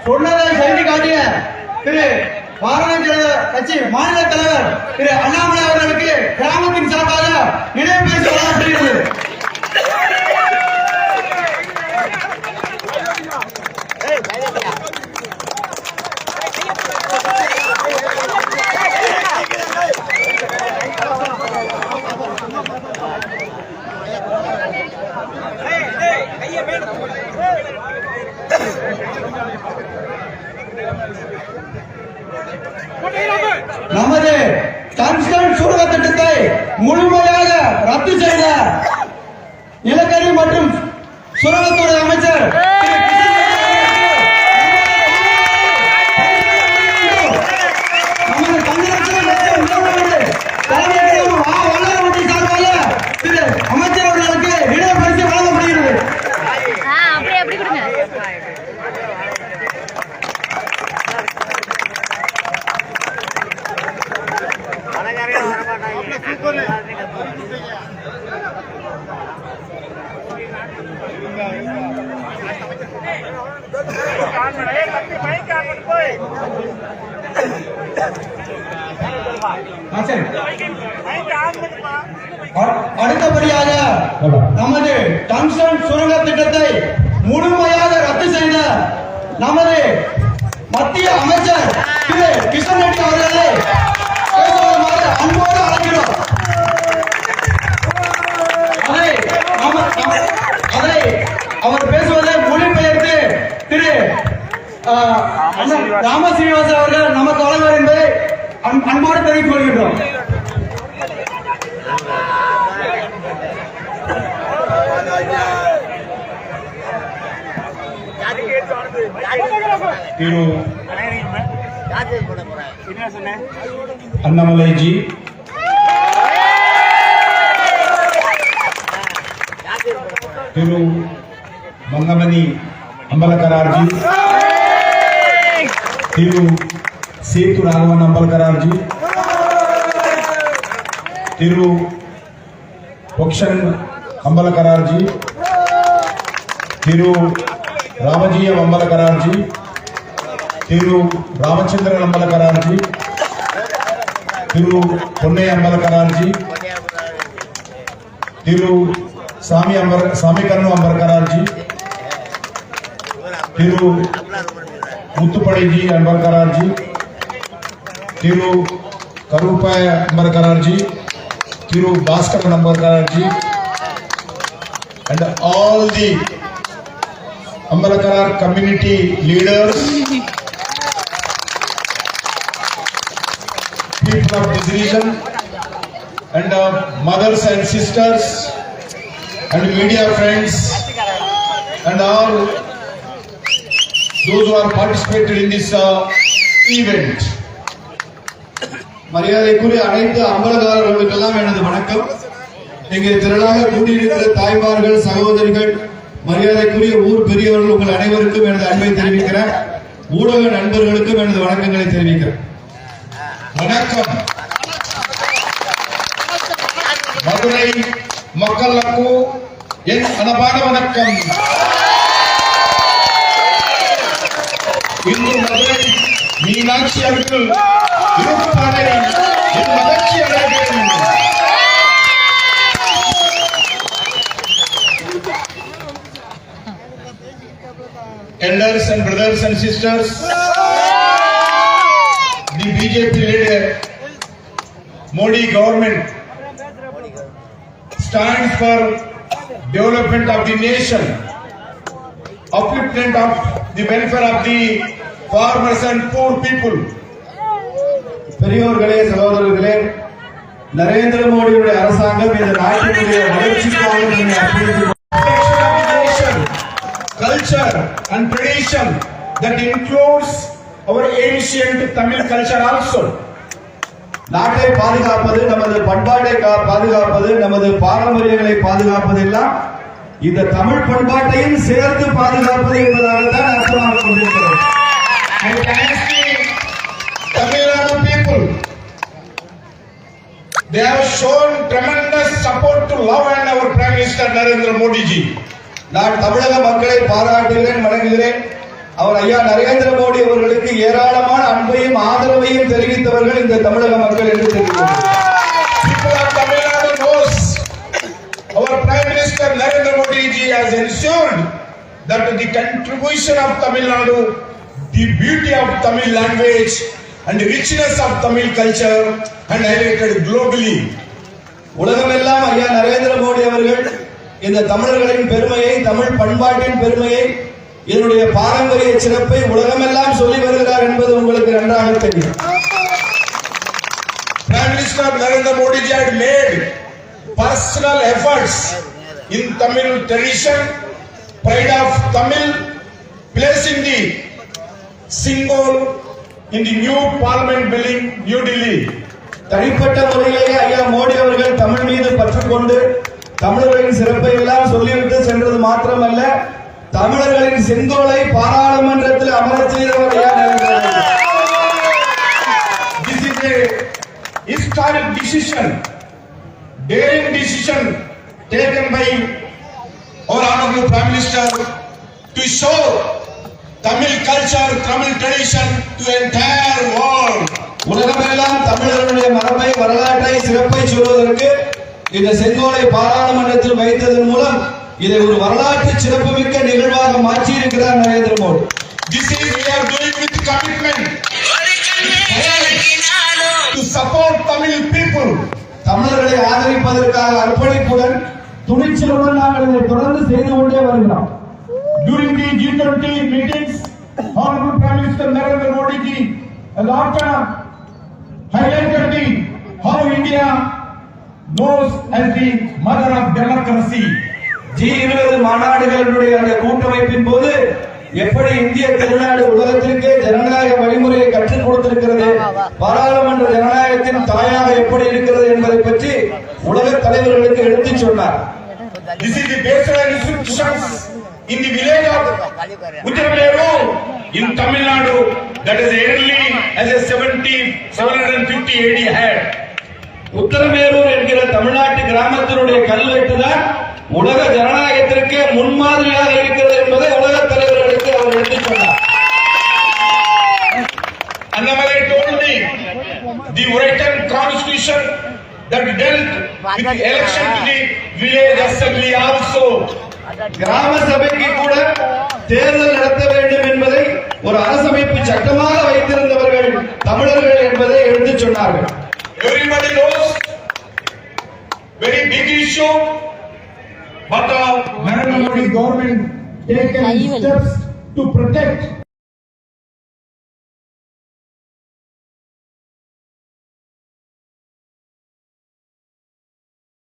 சொன்னதை செய்து காட்டிய திரு பாரதிய ஜனதா கட்சி மாநில தலைவர் திரு அண்ணாமலை அவர்களுக்கு கிராமத்தின் சார்பாக நினைவு பரிசு வழங்கப்படுகிறது. நமது டங்ஸ்டன் சுரங்க திட்டத்தை முழுமையாக ரத்து செய்த நிலக்கரி மற்றும் சுரங்கத்துறை அமைச்சர் நமது தங்கரட்சணை சார்பாக திரு அமைச்சர் அவர்களுக்கு நினைவு பரிசு வழங்கப்படுகிறது. அடுத்தபடியாக நமது டங்ஸ்டன் சுரங்க திட்டத்தை முழுமையாக ரத்து செய்த நமது மத்திய அமைச்சர் திரு கிஷன் ரெட்டி அவர்களை அன்போடு அழைக்கிறோம். அதை அவர் பேசுவதை மொழிபெயர்த்து திரு ராம சீனிவாசன் அவர்கள் நமக்கு வழங்குவார் என்பதை அன்போடு தெரிவித்துக் கொள்கின்றோம். अन्नामलाई जी, तिरु मंगमनी अंबलकरार जी, तिरु सेतु राघवन अंबलकरार जी, तिरु पोक्षन अंबलकरार जी, तिरु रामजीयम अंबलकरार जी, तिरु रामचंद्रन अंबलकरार जी, तिरु पुन्ने अंबलकरार जी, तिरु सामीकरण अंबलकरार जी, तिरु मुत्तुपड़ी जी अंबलकरार जी, तिरु करूपाय अंबलकरार जी, तिरु भास्कर अंबलकरार जी, and all the Ambalakarar community leaders, people of this region, and mothers and sisters, and media friends, and all those who are participated in this event. மரியாதைக்குரிய அனைத்து அம்பலகாரர்களுக்கெல்லாம் எனது வணக்கம். இங்கே திரளாக கூடியிருக்கிற தாய்மார்கள், சகோதரிகள், மரியாதைக்குரிய ஊர் பெரியவர்கள், உங்கள் அனைவருக்கும் எனது அன்பை தெரிவிக்கிறேன். ஊடக நண்பர்களுக்கும் எனது வணக்கங்களை தெரிவிக்கிறேன். வணக்கம். மதுரை மக்களுக்கு என் அன்பான வணக்கம். இன்று மதுரை மீனாட்சி அவர்கள் இருப்பதை என் மகிழ்ச்சி அடைகிறேன். Elders and brothers and sisters, the BJP-led Modi government stands for development of the nation, upliftment of the welfare of the farmers and poor people. பெரியோர்களே, சகோதரர்களே, நரேந்திர மோடியுடைய அரசாங்கம் இந்த நாட்டினுடைய வளர்ச்சிக்காக culture and tradition that includes our ancient Tamil culture also. நாட்டை பாதுகாப்பது, நமது பண்பாட்டை பாதுகாப்பது, நமது பாரம்பரியங்களை பாதுகாப்பது எல்லாம் இந்த தமிழ் பண்பாட்டையும் சேர்த்து பாதுகாப்பது என்பதாகத்தான் அர்த்தமாக கொண்டிருக்கிறது. Tamil Nadu people, they have shown tremendous support to love and our Prime Minister Narendra Modi ji. நான் தமிழக மக்களை பாராட்டுகிறேன், வணங்குகிறேன். அவர் ஐயா நரேந்திர மோடி அவர்களுக்கு ஏராளமான அன்பையும் ஆதரவையும் தெரிவித்தவர்கள் இந்த தமிழக மக்கள் என்று தெரிவிக்கிறது. People of Tamil Nadu knows our Prime Minister Narendra Modi ji has ensured that the contribution of Tamil Nadu, the beauty of Tamil language and the richness of Tamil culture and highlighted globally. உலகமெல்லாம் ஐயா நரேந்திர மோடி அவர்கள் இந்த தமிழர்களின் பெருமையை, தமிழ் பண்பாட்டின் பெருமையை, இதனுடைய பாரம்பரிய சிறப்பை உலகமெல்லாம் சொல்லி வருகிறார் என்பது உங்களுக்கு நன்றாக தெரியும். Prime Minister Narendra Modi ji had made personal efforts in Tamil tradition, pride of Tamil, placing the symbol in the new parliament building, New Delhi. தனிப்பட்ட முறையிலேயே ஐயா மோடி அவர்கள் தமிழ் மீது பற்றுக்கொண்டு தமிழர்களின் சிறப்பை எல்லாம் சொல்லிவிட்டு சென்றது மாத்திரமல்ல, தமிழர்களின் செங்கோலை பாராளுமன்றத்தில் அமரச் செய்தவர் ஐயா Narendra Modi. This is a historic decision, daring decision taken by our honorable Prime Minister to show Tamil culture, Tamil tradition to entire world. உலகமெல்லாம் தமிழர்களுடைய மரபை, வரலாற்றை, சிறப்பை சொல்வதற்கு இந்த செங்கோலை பாராளுமன்றத்தில் வைத்ததன் மூலம் இதை ஒரு வரலாற்று சிறப்புமிக்க நிகழ்வாக மாற்றி இருக்கிறார் Narendra Modi. This is we are doing with commitment to support Tamil people. தமிழர்களை ஆதரிப்பதற்காக அர்ப்பணிப்புடன், துணிச்சலுடன் நாங்கள் இதை தொடர்ந்து செய்து கொண்டே வருகிறோம். During the G20 meetings, honorable Prime Minister Narendra Modi ji has often highlighted the how India knows as the mother of democracy. G20 மாநாடுகளுடைய அந்த கூட்டமைப்பின் போது எப்படி இந்திய திருநாடு உலகத்திற்கு ஜனநாயக வழிமுறையை கற்றுக் கொடுத்திருக்கிறது, பாராளுமன்ற ஜனநாயகத்தின் தாயாக எப்படி இருக்கிறது என்பதை பற்றி உலக தலைவர்களுக்கு எடுத்துச் சொன்னார். This is the baseline institutions in the village of Uttarmeru in Tamil Nadu that is early as a 750 AD had. Uthiramerur என்கிற தமிழ்நாட்டு கிராமத்தினுடைய கல்வெட்டு தான் உலக ஜனநாயகத்திற்கு முன்மாதிரியாக இருக்கிறது என்பதை உலக தலைவர்களுக்கு அவர் எடுத்துச் சொன்னார். Annamalai told me the written constitution that dealt with the election to the village assembly also. கிராம சபைக்கு கூட தேர்தல் நடத்த வேண்டும் என்பதை ஒரு அரசமைப்பு சட்டமாக வைத்திருந்தவர்கள் தமிழர்கள் என்பதை எடுத்துச் சொன்னார்கள். Everybody knows very big issue, but Narendra Modi government taken steps to protect